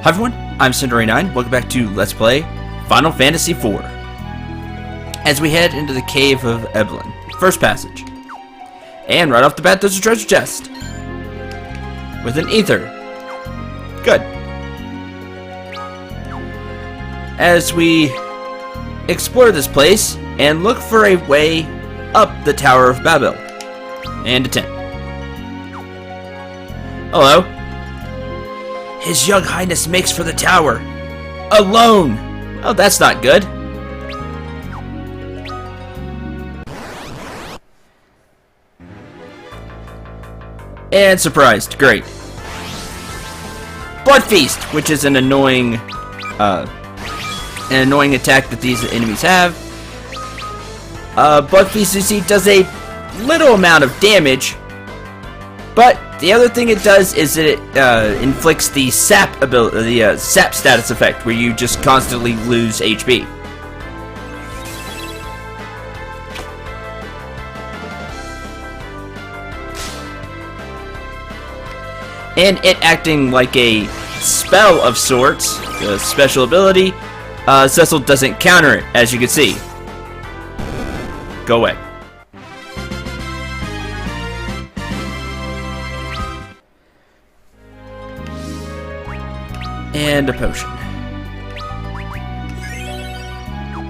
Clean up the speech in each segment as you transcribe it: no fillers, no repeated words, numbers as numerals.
Hi everyone, I'm Cinder89. Welcome back to Let's Play Final Fantasy IV. As we head into the cave of Evelyn, first passage. And right off the bat, there's a treasure chest. With an ether. Good. As we explore this place and look for a way up the Tower of Babel. And a tent. Hello. His Young Highness makes for the tower. Alone! Oh, that's not good. And surprised. Great. Blood Feast, which is an annoying attack that these enemies have. Blood Feast, you see, does a little amount of damage, but the other thing it does is that it inflicts the sap ability, the sap status effect, where you just constantly lose HP. And it acting like a spell of sorts, a special ability, Cecil doesn't counter it, as you can see. Go away. And a potion.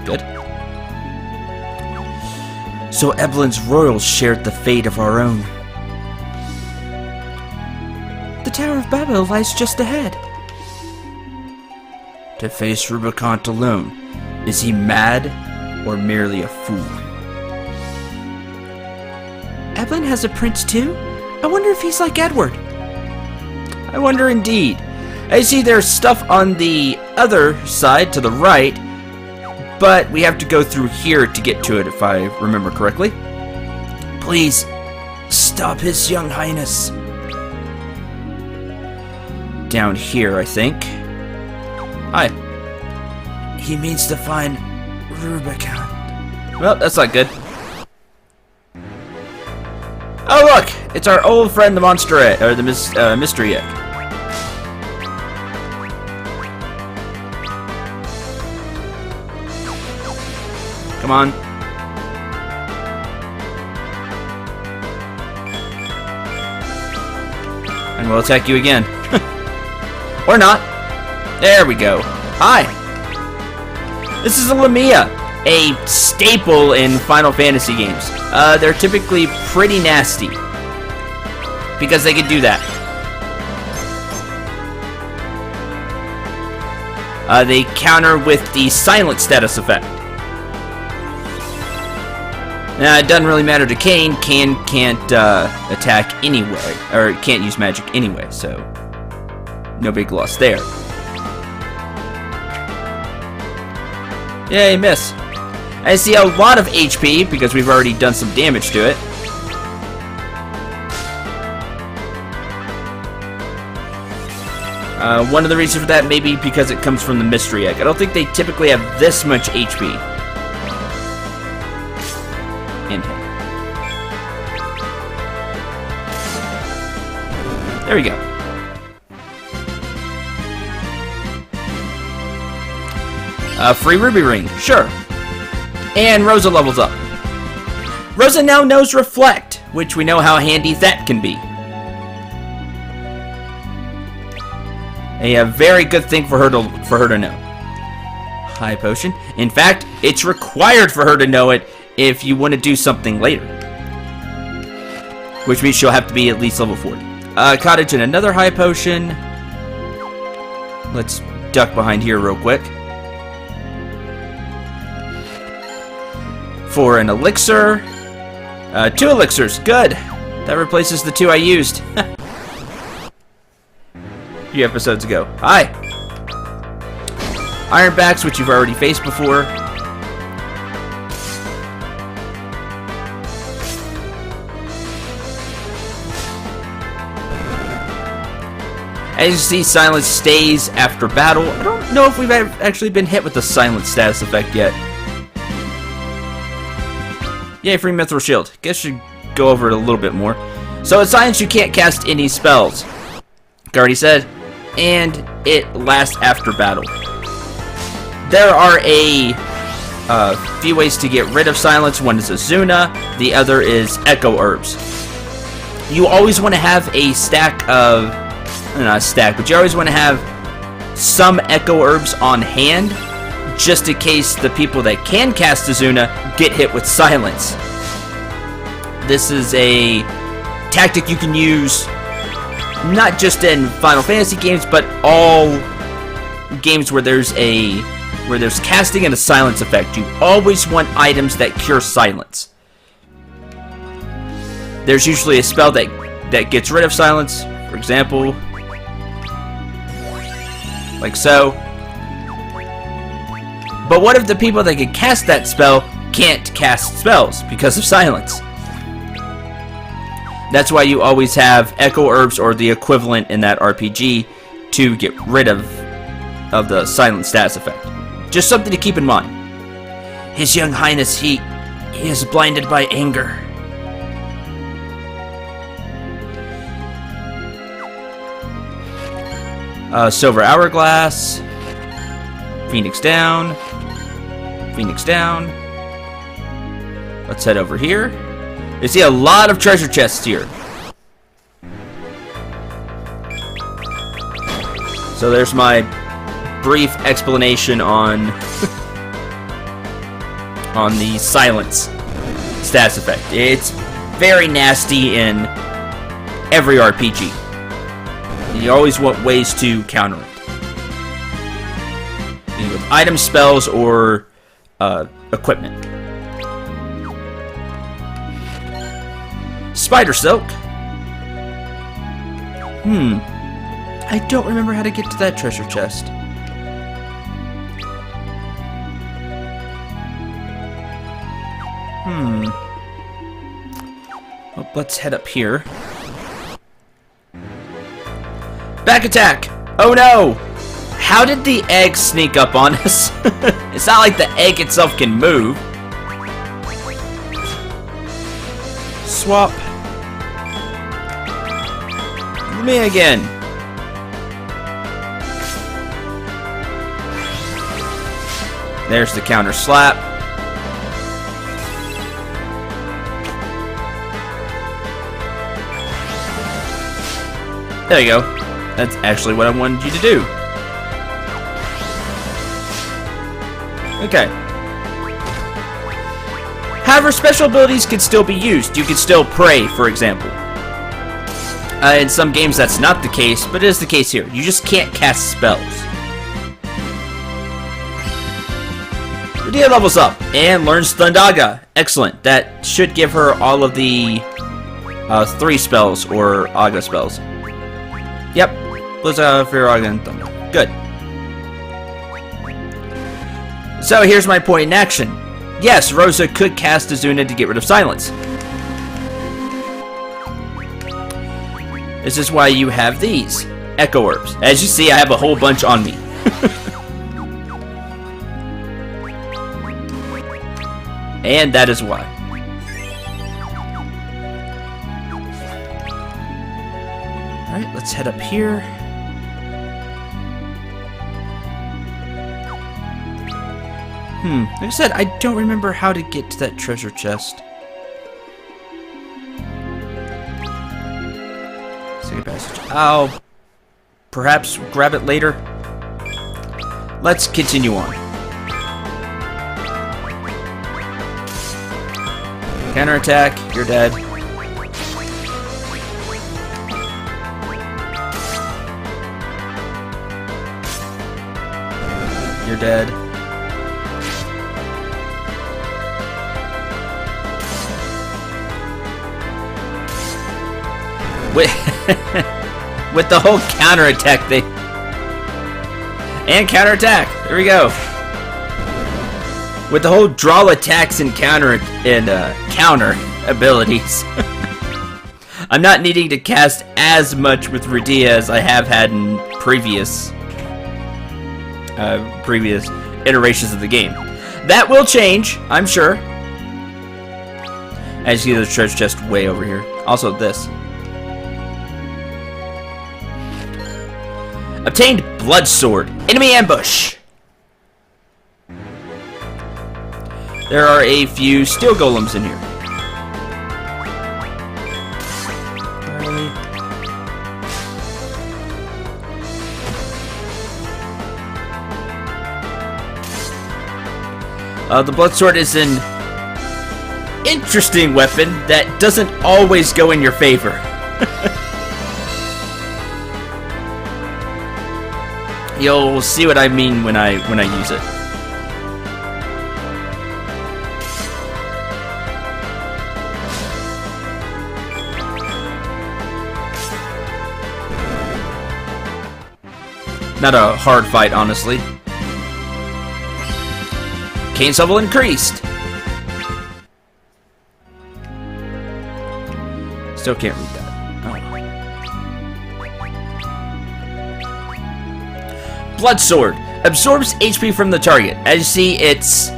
Good. So Evelyn's royals shared the fate of our own. The Tower of Babel lies just ahead. To face Rubicon alone, is he mad or merely a fool? Evelyn has a prince too? I wonder if he's like Edward. I wonder indeed. I see there's stuff on the other side to the right, but we have to go through here to get to it if I remember correctly. Please, stop His Young Highness. Down here, I think. Hi. He means to find Rubicon. Well, that's not good. Oh look! It's our old friend the monster egg, or the mystery egg. Come on. And we'll attack you again. Or not. There we go. Hi. This is a Lamia, a staple in Final Fantasy games. They're typically pretty nasty. Because they can do that. They counter with the silent status effect. Now, it doesn't really matter to Kane. Kane can't attack anyway, or can't use magic anyway, so no big loss there. Yay, miss. I see a lot of HP because we've already done some damage to it. One of the reasons for that may be because it comes from the mystery egg. I don't think they typically have this much HP. There we go. Free ruby ring, sure. And Rosa levels up. Rosa now knows Reflect, which we know how handy that can be. A very good thing for her to know. High potion. In fact, it's required for her to know it if you want to do something later. Which means she'll have to be at least level 40. Cottage and another high potion. Let's duck behind here real quick. For an elixir. 2 elixirs. Good. That replaces the 2 I used. A few episodes ago. Hi. Ironbacks, which you've already faced before. As you see, silence stays after battle. I don't know if we've actually been hit with the silence status effect yet. Yay, free mithril shield. Guess you should go over it a little bit more. So at silence, you can't cast any spells. Like I already said, and it lasts after battle. There are a few ways to get rid of silence. One is Azuna, the other is Echo Herbs. You always want to have a stack of, not a stack, but you always want to have some Echo Herbs on hand, just in case the people that can cast Azuna get hit with silence. This is a tactic you can use not just in Final Fantasy games, but all games where there's casting and a silence effect. You always want items that cure silence. There's usually a spell that gets rid of silence, for example, like so. But what if the people that can cast that spell can't cast spells because of silence? That's why you always have Echo Herbs or the equivalent in that RPG to get rid of the silent status effect. Just something to keep in mind. His Young Highness, he is blinded by anger. Silver Hourglass. Phoenix down. Phoenix down. Let's head over here. You see a lot of treasure chests here. So there's my brief explanation on on the silence status effect. It's very nasty in every RPG. You always want ways to counter it. Either with item spells or equipment. Spider Silk. I don't remember how to get to that treasure chest. Well, let's head up here. Back attack! Oh no! How did the egg sneak up on us? It's not like the egg itself can move. Swap. Me again. There's the counter slap. There you go. That's actually what I wanted you to do. Okay. However, special abilities can still be used. You can still pray, for example. In some games that's not the case, but it is the case here. You just can't cast spells. Rudia levels up and learns Thundaga. Excellent. That should give her all of the 3 spells or Aga spells. Yep. Blizza, Fear, Aga, and Thunder. Good. So here's my point in action. Yes, Rosa could cast Azuna to get rid of silence. This is why you have these Echo Herbs. As you see, I have a whole bunch on me. And that is why. Alright, let's head up here. Like I said, I don't remember how to get to that treasure chest. Secret passage. I'll perhaps grab it later. Let's continue on. Counterattack, you're dead. You're dead. With the whole counterattack thing. And counterattack. There we go. With the whole draw attacks and counter abilities. I'm not needing to cast as much with Rudia as I have had in previous iterations of the game. That will change, I'm sure. As you see the treasure chest way over here. Also this. Obtained Blood Sword. Enemy ambush. There are a few steel golems in here. The Blood Sword is an interesting weapon that doesn't always go in your favor. You'll see what I mean when I use it. Not a hard fight, honestly. Kane's level increased. Still can't read that. Oh. Blood Sword. Absorbs HP from the target. As you see, it's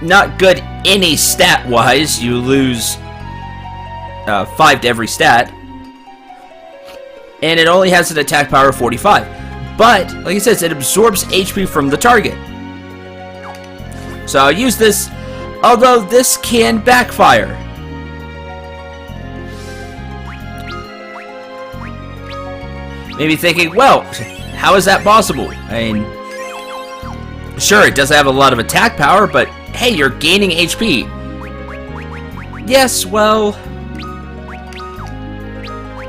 not good any stat-wise. You lose 5 to every stat. And it only has an attack power of 45. But, like it says, it absorbs HP from the target. So I'll use this, although this can backfire. Maybe thinking, well, how is that possible? I mean, sure, it doesn't have a lot of attack power, but hey, you're gaining HP. Yes, well,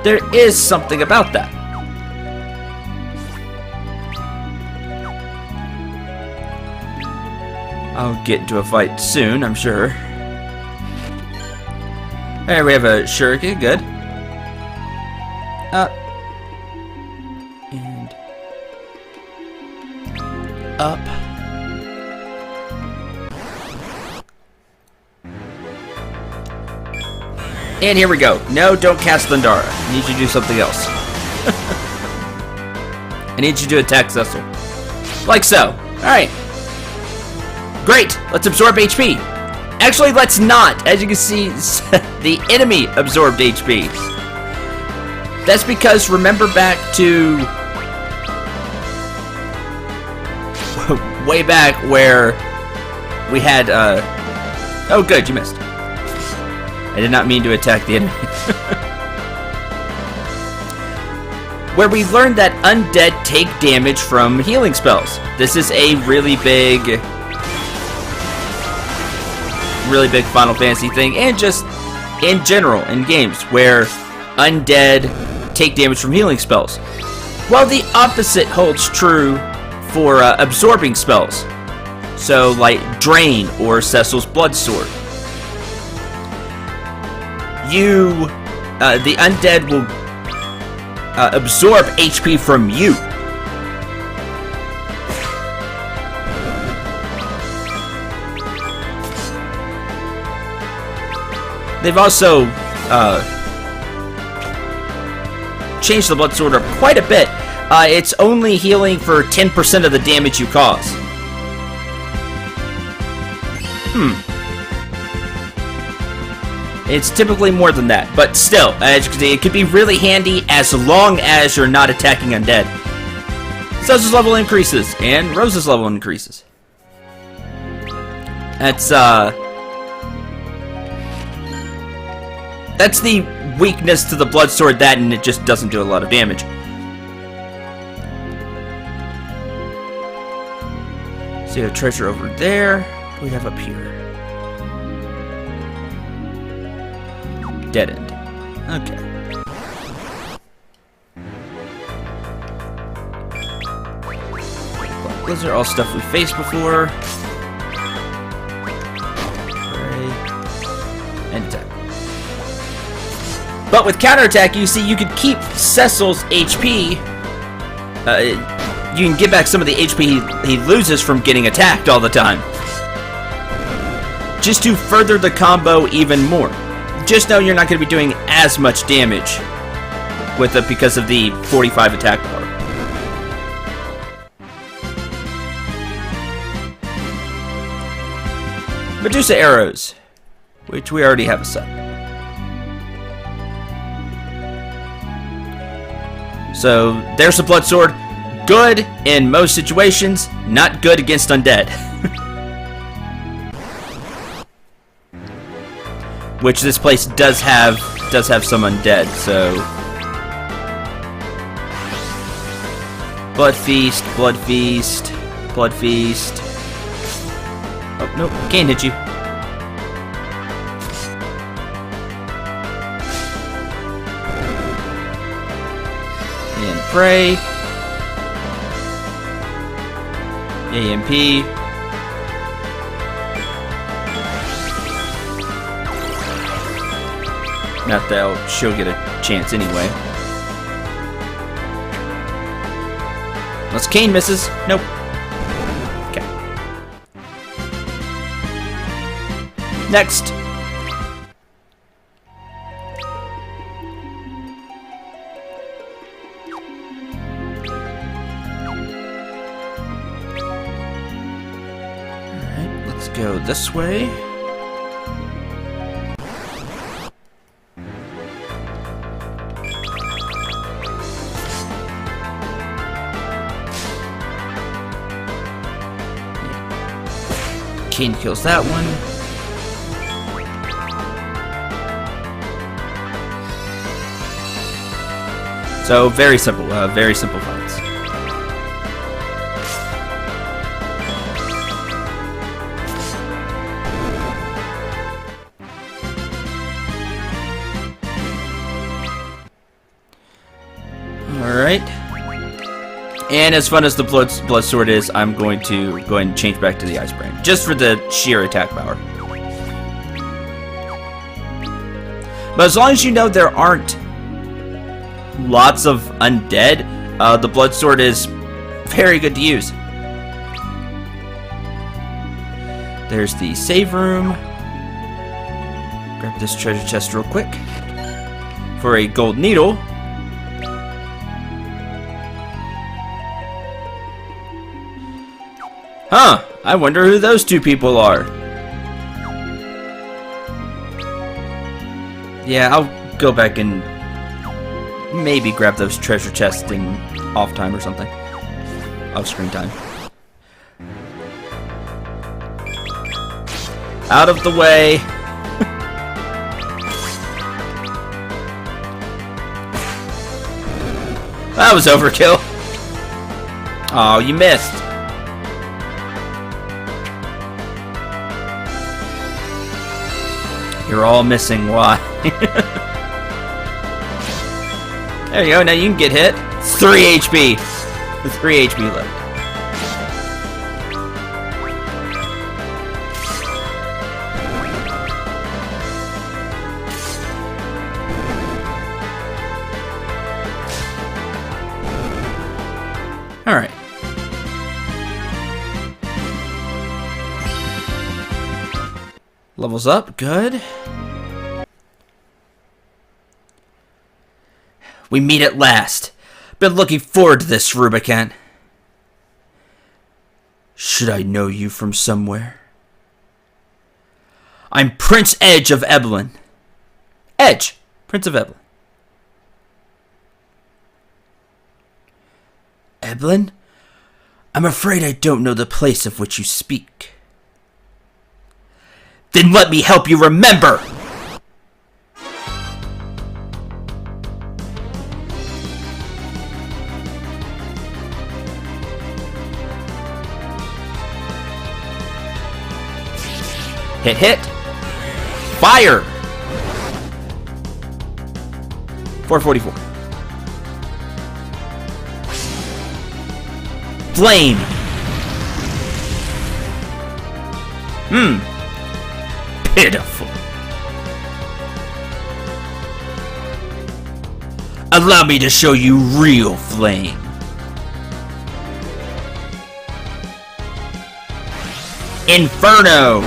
there is something about that. I'll get into a fight soon, I'm sure. Alright, we have a shuriken, good. Up. And up. And here we go. No, don't cast Thundara. I need you to do something else. I need you to attack Cecil. Like so. Alright. Great, let's absorb HP. Actually, let's not. As you can see, the enemy absorbed HP. That's because, remember back to way back where we had, oh good, you missed. I did not mean to attack the enemy. Where we learned that undead take damage from healing spells. This is a really big Final Fantasy thing, and just in general in games where undead take damage from healing spells. Well, the opposite holds true for absorbing spells. So, like Drain or Cecil's Blood Sword. The undead will absorb HP from you. They've also changed the Blood Sword up quite a bit. It's only healing for 10% of the damage you cause. It's typically more than that, but still, as you can see, it could be really handy as long as you're not attacking undead. Cecil's level increases, and Rose's level increases. That's the weakness to the Blood Sword, that and it just doesn't do a lot of damage. See a treasure over there. What do we have up here? Dead end. Okay. Those are all stuff we faced before. And attack. But with counterattack, you see, you could keep Cecil's HP. You can get back some of the HP he loses from getting attacked all the time. Just to further the combo even more. Just know you're not going to be doing as much damage with it because of the 45 attack power. Medusa arrows, which we already have a set. So there's the blood sword. Good in most situations, not good against undead. Which this place does have some undead, so blood feast, blood feast, blood feast. Oh no, can't hit you. And pray. AMP. Not that she'll get a chance anyway. Unless Kane misses. Nope. Okay. Next. Alright, let's go this way. Kane kills that one. So very simple fights. All right. And as fun as the blood sword is, I'm going to go ahead and change back to the ice brand, just for the sheer attack power. But as long as you know there aren't lots of undead, the blood sword is very good to use. There's the save room. Grab this treasure chest real quick for a gold needle. Huh, I wonder who those two people are. Yeah, I'll go back and maybe grab those treasure chests in off time or something. Off screen time. Out of the way. That was overkill. Oh, you missed. You're all missing. Why? There you go. Now you can get hit. It's 3 HP. It's 3 HP left. All right. Levels up, good. We meet at last. Been looking forward to this, Rubicant. Should I know you from somewhere? I'm Prince Edge of Ebelin. Edge, Prince of Ebelin. Ebelin? I'm afraid I don't know the place of which you speak. Then let me help you remember! Hit, hit! Fire! 444. Flame! Pitiful. Allow me to show you real flame. Inferno!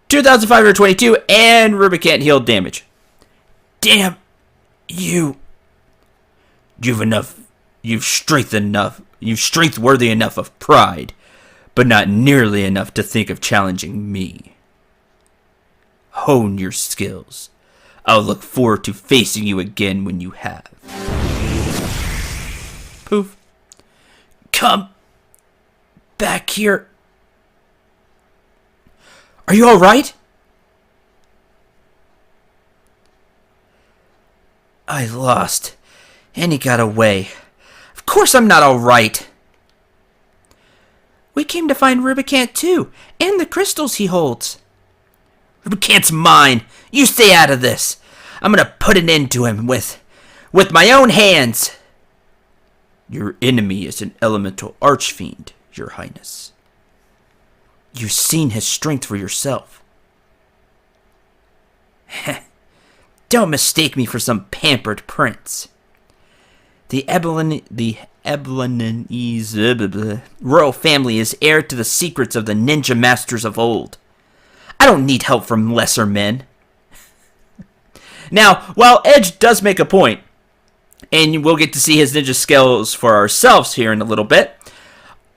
$2,522 and Rubicant healed damage. Damn you. You've strength worthy enough of pride, but not nearly enough to think of challenging me. Hone your skills. I'll look forward to facing you again when you have. Poof. Come back here. Are you alright? I lost, and he got away. Of course I'm not alright. We came to find Rubicant too, and the crystals he holds. Rubicant's mine. You stay out of this. I'm gonna put an end to him with my own hands. Your enemy is an elemental archfiend, Your Highness. You've seen his strength for yourself. Don't mistake me for some pampered prince. The Eblanese royal family is heir to the secrets of the ninja masters of old. I don't need help from lesser men. Now, while Edge does make a point, and we'll get to see his ninja skills for ourselves here in a little bit,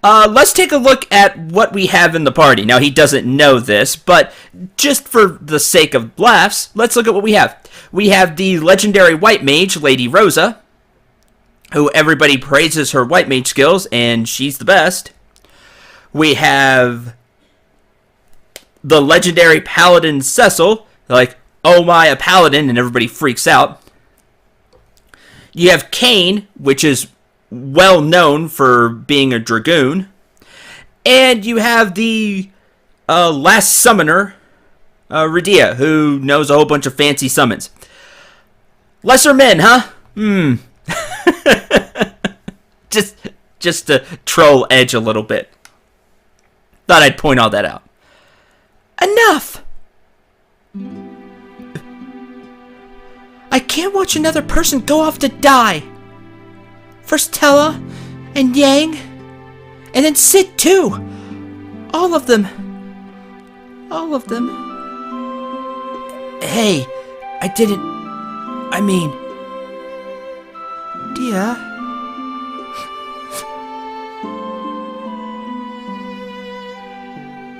let's take a look at what we have in the party. Now, he doesn't know this, but just for the sake of laughs, let's look at what we have. We have the legendary white mage, Lady Rosa, who everybody praises her white mage skills, and she's the best. We have the legendary paladin, Cecil, like, oh my, a paladin, and everybody freaks out. You have Kane, which is well known for being a dragoon. And you have the last summoner, Radia, who knows a whole bunch of fancy summons. Lesser men, huh? Just to troll Edge a little bit. Thought I'd point all that out. Enough! I can't watch another person go off to die. First Tella, and Yang, and then Sid too. All of them. All of them. Hey, I mean... Dia?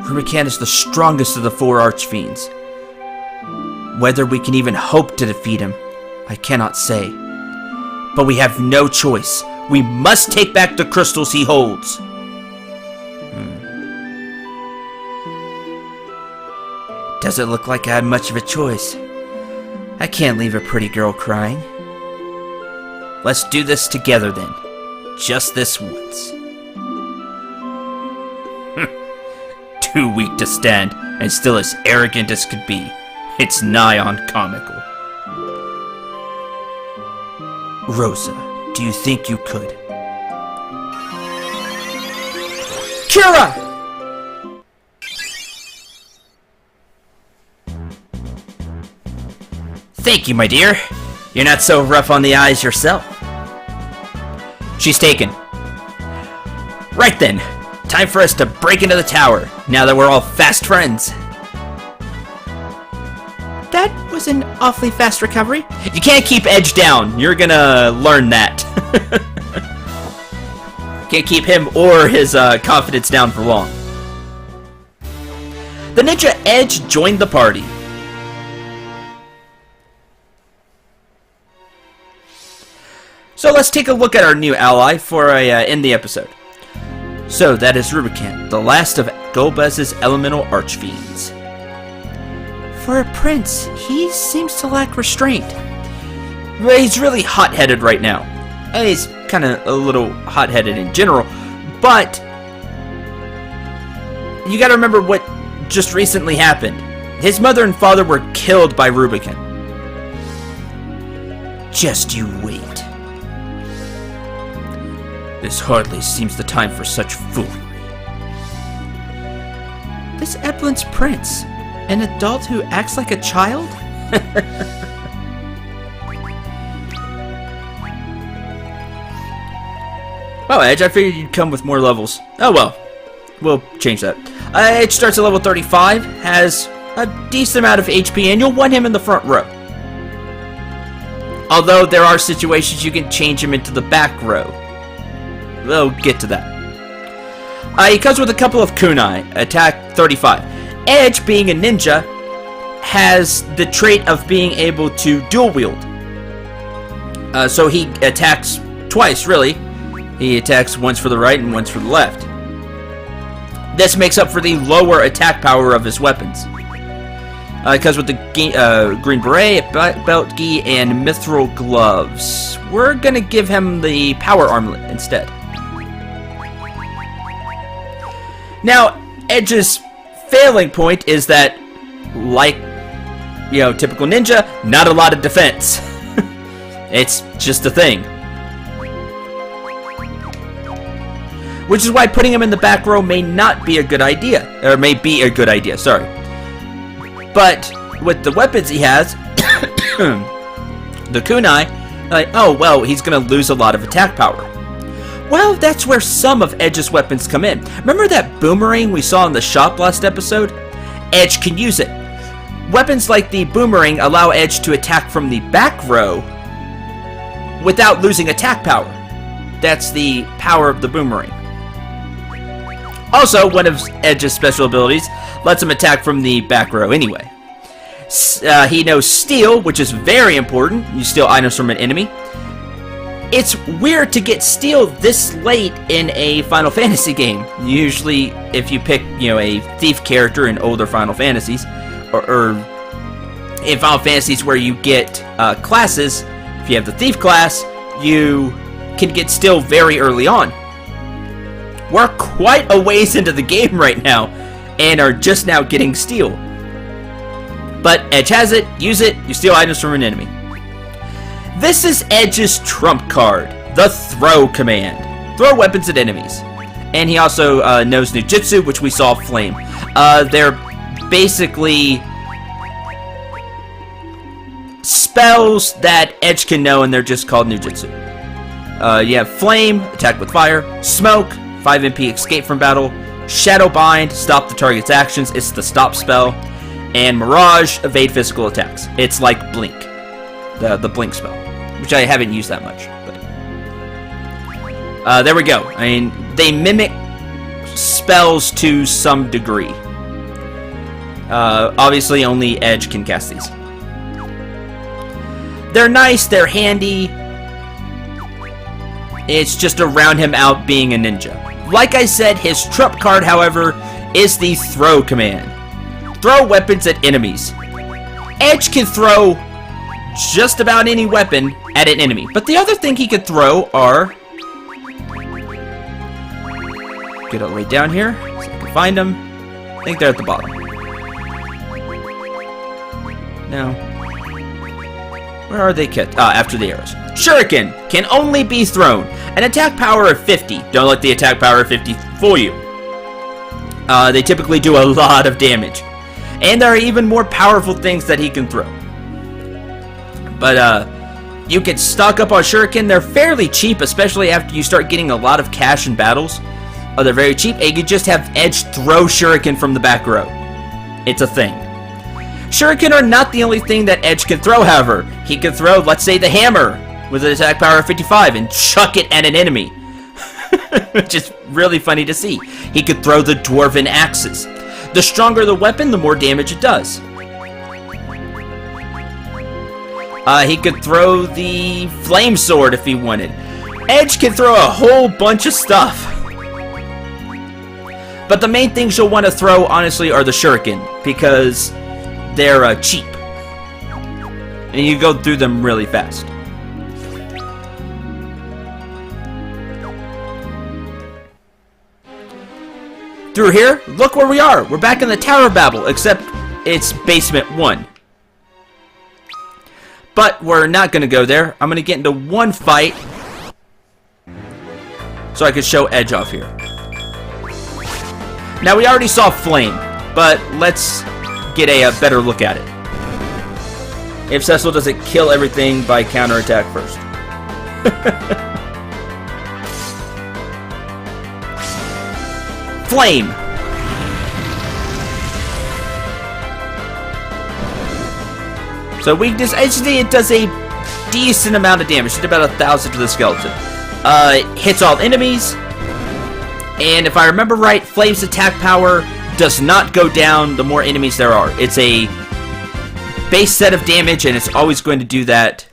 Rubicant is the strongest of the 4 archfiends. Whether we can even hope to defeat him, I cannot say. But we have no choice. We must take back the crystals he holds. Doesn't look like I have much of a choice. I can't leave a pretty girl crying. Let's do this together then. Just this once. Too weak to stand, and still as arrogant as could be. It's nigh on comical. Rosa, do you think you could? Kira! Thank you, my dear. You're not so rough on the eyes yourself. She's taken. Right then. Time for us to break into the tower, now that we're all fast friends. That was an awfully fast recovery. You can't keep Edge down. You're gonna learn that. Can't keep him or his confidence down for long. The ninja Edge joined the party. So let's take a look at our new ally for end the episode. So that is Rubicant, the last of Golbez's elemental archfiends. For a prince, he seems to lack restraint. He's really hot-headed right now. He's kind of a little hot-headed in general, but you gotta remember what just recently happened. His mother and father were killed by Rubicant. Just you wait. This hardly seems the time for such foolery. This Eblin's prince, an adult who acts like a child? Well, Edge, I figured you'd come with more levels. Oh well, we'll change that. Edge starts at level 35, has a decent amount of HP, and you'll want him in the front row. Although there are situations you can change him into the back row. We'll get to that. He comes with a couple of kunai, attack 35. Edge, being a ninja, has the trait of being able to dual wield. So he attacks twice, really. He attacks once for the right and once for the left. This makes up for the lower attack power of his weapons. Because with the Green Beret, Belt Gi, and Mithril Gloves, we're going to give him the Power Armlet instead. Now, Edge's failing point is that, like, typical ninja, not a lot of defense. It's just a thing. Which is why putting him in the back row may not be a good idea. Or may be a good idea, sorry. But with the weapons he has, the kunai, like, oh, well, he's going to lose a lot of attack power. Well, that's where some of Edge's weapons come in. Remember that boomerang we saw in the shop last episode? Edge can use it. Weapons like the boomerang allow Edge to attack from the back row without losing attack power. That's the power of the boomerang. Also, one of Edge's special abilities lets him attack from the back row anyway. He knows steal, which is very important. You steal items from an enemy. It's weird to get steal this late in a Final Fantasy game. Usually, if you pick, a thief character in older Final Fantasies, or in Final Fantasies where you get classes, if you have the thief class, you can get steal very early on. We're quite a ways into the game right now, and are just now getting steal. But Edge has it, use it, you steal items from an enemy. This is Edge's trump card, the throw command. Throw weapons at enemies. And he also knows Nujutsu, which we saw flame. They're basically spells that Edge can know, and they're just called Nujutsu. You have flame, attack with fire, smoke, 5 MP escape from battle, shadow bind, stop the target's actions, it's the stop spell, and mirage, evade physical attacks. It's like blink, the blink spell, which I haven't used that much. But there we go. I mean, they mimic spells to some degree. Obviously, only Edge can cast these. They're nice, they're handy. It's just to round him out being a ninja. Like I said, his trump card, however, is the throw command. Throw weapons at enemies. Edge can throw just about any weapon at an enemy. But the other thing he could throw are... Get it right down here so I can find them. I think they're at the bottom. No. Where are they kept? After the arrows. Shuriken can only be thrown. An attack power of 50. Don't let the attack power of 50 fool you. They typically do a lot of damage. And there are even more powerful things that he can throw. But you can stock up on Shuriken. They're fairly cheap, especially after you start getting a lot of cash in battles. They're very cheap, and you can just have Edge throw Shuriken from the back row. It's a thing. Shuriken are not the only thing that Edge can throw, however. He can throw, let's say, the hammer with an attack power of 55 and chuck it at an enemy. Which is really funny to see. He could throw the dwarven axes. The stronger the weapon, the more damage it does. He could throw the flame sword if he wanted. Edge can throw a whole bunch of stuff. But the main things you'll want to throw, honestly, are the Shuriken, because they're cheap. And you go through them really fast. Through here, look where we are. We're back in the Tower of Babel, except it's Basement 1. But we're not going to go there. I'm going to get into one fight so I can show Edge off here. Now, we already saw Flame, but let's get a better look at it. If Cecil doesn't kill everything by counterattack first. Flame! So weakness, actually it does a decent amount of damage, it's about 1,000 to the skeleton. Hits all enemies, and if I remember right, Flame's attack power does not go down the more enemies there are. It's a base set of damage, and it's always going to do that,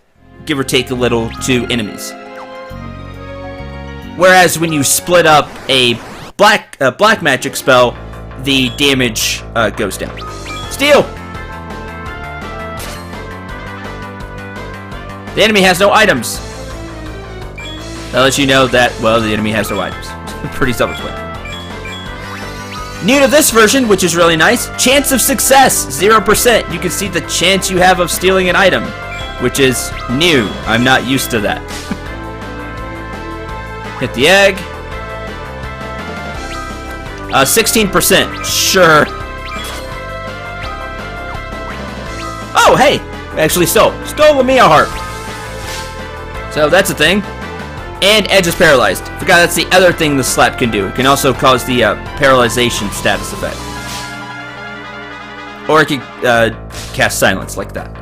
give or take a little, to enemies. Whereas when you split up a black magic spell, the damage goes down. Steal! The enemy has no items. That lets you know that, well, the enemy has no items. Pretty self-explanatory. New to this version, which is really nice, chance of success, 0%. You can see the chance you have of stealing an item, which is new. I'm not used to that. Hit the egg. 16%. Sure. Oh, hey! Actually stole Lamia Harp. So that's a thing. And Edge is paralyzed. Forgot that's the other thing the slap can do. It can also cause the paralyzation status effect. Or it can cast silence like that.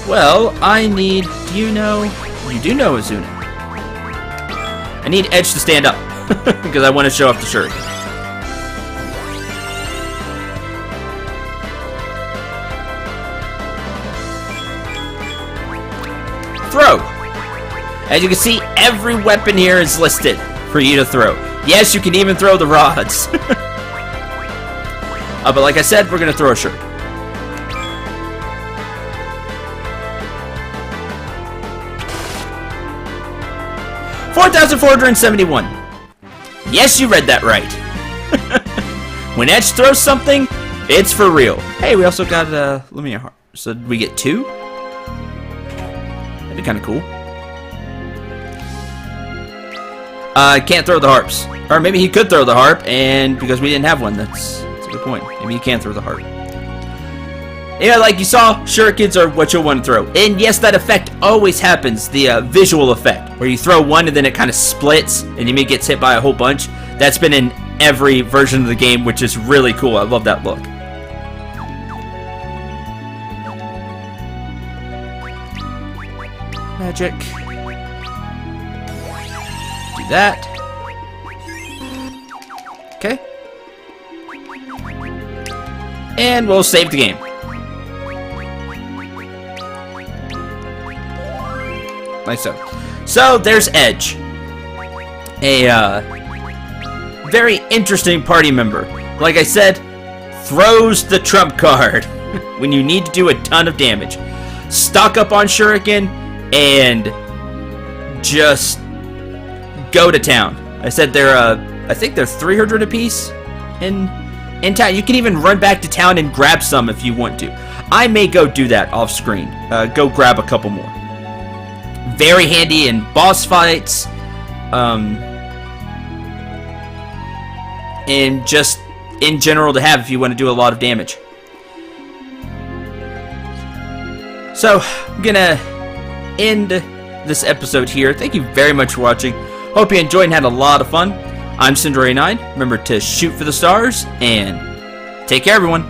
Well, I need... Do you know? You do know Azuna. I need Edge to stand up. Because I want to show off the shirt. Throw. As you can see, every weapon here is listed for you to throw. Yes, you can even throw the rods. But like I said, we're going to throw a shirt. $4,471. Yes, you read that right. When Edge throws something, it's for real. Hey, we also got Lumia Heart. So did we get 2? That'd be kind of cool. Can't throw the harps. Or maybe he could throw the harp, and because we didn't have one, that's a good point. Maybe he can throw the harp. Yeah, like you saw, shurikens are what you'll want to throw. And yes, that effect always happens, the visual effect, where you throw one and then it kind of splits, and you may get hit by a whole bunch. That's been in every version of the game, which is really cool. I love that look. Magic. Do that. Okay. And we'll save the game. Like so. So, there's Edge. A, very interesting party member. Like I said, throws the trump card when you need to do a ton of damage. Stock up on shuriken and just go to town. I said they're, I think they're 300 apiece in town. You can even run back to town and grab some if you want to. I may go do that off screen. Go grab a couple more. Very handy in boss fights, and just in general to have if you want to do a lot of damage. So, I'm gonna end this episode here. Thank you very much for watching. Hope you enjoyed and had a lot of fun. I'm Cinderace9. Remember to shoot for the stars, and take care, everyone.